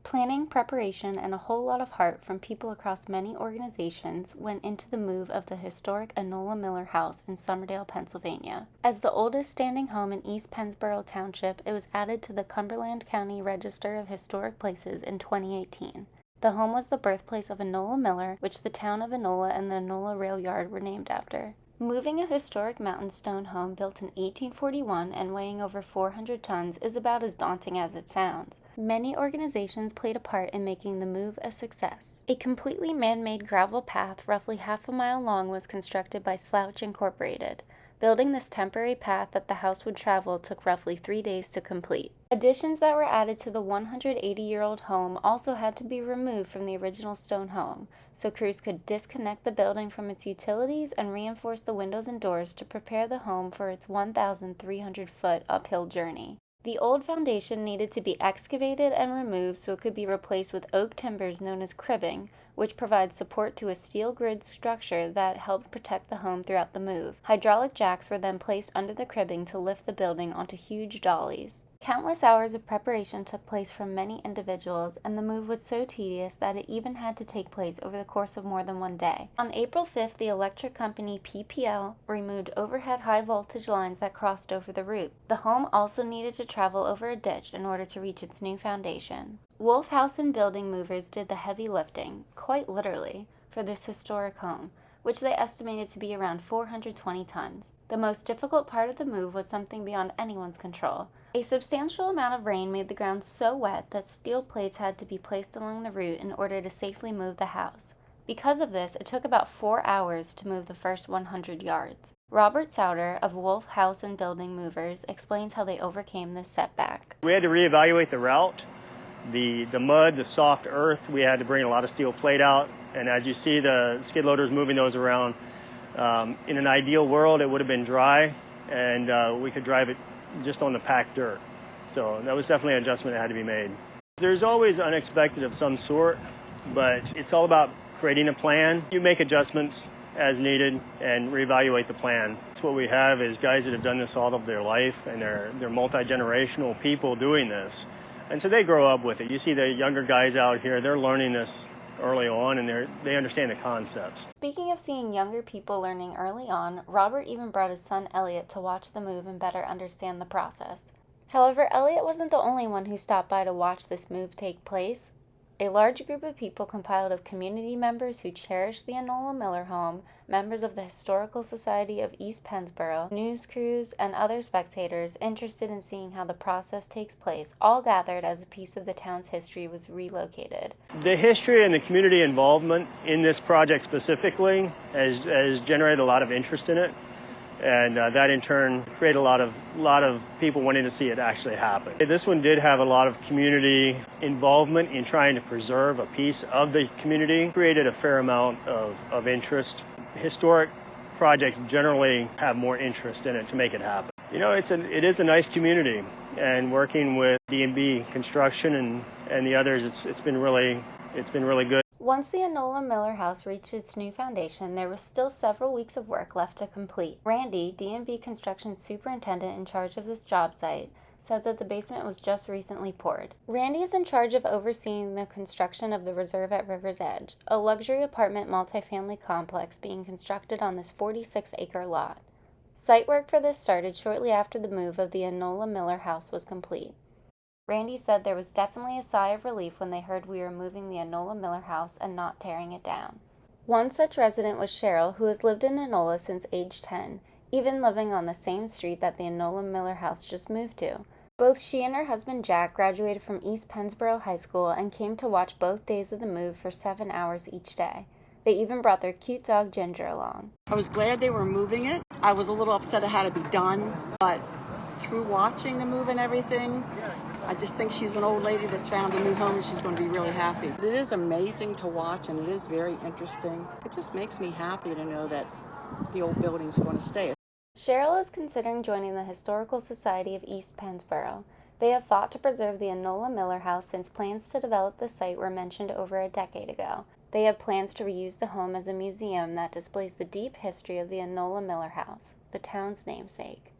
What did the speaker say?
Planning, preparation, and a whole lot of heart from people across many organizations went into the move of the historic Enola Miller House in Summerdale, Pennsylvania. As the oldest standing home in East Pennsboro Township, it was added to the Cumberland County Register of Historic Places in 2018. The home was the birthplace of Enola Miller, which the town of Enola and the Enola Rail Yard were named after. Moving a historic mountain stone home built in 1841 and weighing over 400 tons is about as daunting as it sounds. Many organizations played a part in making the move a success. A completely man-made gravel path roughly half a mile long was constructed by Slouch Incorporated. Building this temporary path that the house would travel took roughly 3 days to complete. Additions that were added to the 180-year-old home also had to be removed from the original stone home, so crews could disconnect the building from its utilities and reinforce the windows and doors to prepare the home for its 1,300-foot uphill journey. The old foundation needed to be excavated and removed so it could be replaced with oak timbers known as cribbing, which provides support to a steel grid structure that helped protect the home throughout the move. Hydraulic jacks were then placed under the cribbing to lift the building onto huge dollies. Countless hours of preparation took place from many individuals, and the move was so tedious that it even had to take place over the course of more than one day. On April 5th, the electric company PPL removed overhead high-voltage lines that crossed over the route. The home also needed to travel over a ditch in order to reach its new foundation. Wolfe House Building Movers did the heavy lifting, quite literally, for this historic home, which they estimated to be around 420 tons. The most difficult part of the move was something beyond anyone's control. A substantial amount of rain made the ground so wet that steel plates had to be placed along the route in order to safely move the house. Because of this, it took about 4 hours to move the first 100 yards. Robert Souter of Wolfe House Building Movers explains how they overcame this setback. We had to reevaluate the route. The mud, the soft earth, we had to bring a lot of steel plate out. And as you see the skid loaders moving those around, in an ideal world it would have been dry and we could drive it just on the packed dirt. So that was definitely an adjustment that had to be made. There's always unexpected of some sort, but it's all about creating a plan. You make adjustments as needed and reevaluate the plan. That's what we have is guys that have done this all of their life, and they're multi-generational people doing this. And so they grow up with it. You see the younger guys out here, they're learning this early on, and they understand the concepts. Speaking of seeing younger people learning early on, Robert even brought his son Elliot to watch the move and better understand the process. However, Elliot wasn't the only one who stopped by to watch this move take place. A large group of people compiled of community members who cherish the Enola Miller home, members of the Historical Society of East Pennsboro, news crews, and other spectators interested in seeing how the process takes place, all gathered as a piece of the town's history was relocated. The history and the community involvement in this project specifically has generated a lot of interest in it. And that in turn created a lot of people wanting to see it actually happen. This one did have a lot of community involvement in trying to preserve a piece of the community, created a fair amount of interest. Historic projects generally have more interest in it to make it happen. You know, it is a nice community, and working with D&B Construction and the others, it's been really good. Once the Enola Miller House reached its new foundation, there was still several weeks of work left to complete. Randy, D&B Construction's superintendent in charge of this job site, said that the basement was just recently poured. Randy is in charge of overseeing the construction of the Reserve at River's Edge, a luxury apartment multifamily complex being constructed on this 46-acre lot. Site work for this started shortly after the move of the Enola Miller House was complete. Randy said there was definitely a sigh of relief when they heard we were moving the Enola Miller House and not tearing it down. One such resident was Cheryl, who has lived in Enola since age 10, even living on the same street that the Enola Miller House just moved to. Both she and her husband Jack graduated from East Pennsboro High School and came to watch both days of the move for 7 hours each day. They even brought their cute dog Ginger along. I was glad they were moving it. I was a little upset it had to be done, but through watching the move and everything, I just think she's an old lady that's found a new home and she's going to be really happy. It is amazing to watch and it is very interesting. It just makes me happy to know that the old building's going to stay. Cheryl is considering joining the Historical Society of East Pennsboro. They have fought to preserve the Enola Miller House since plans to develop the site were mentioned over a decade ago. They have plans to reuse the home as a museum that displays the deep history of the Enola Miller House, the town's namesake.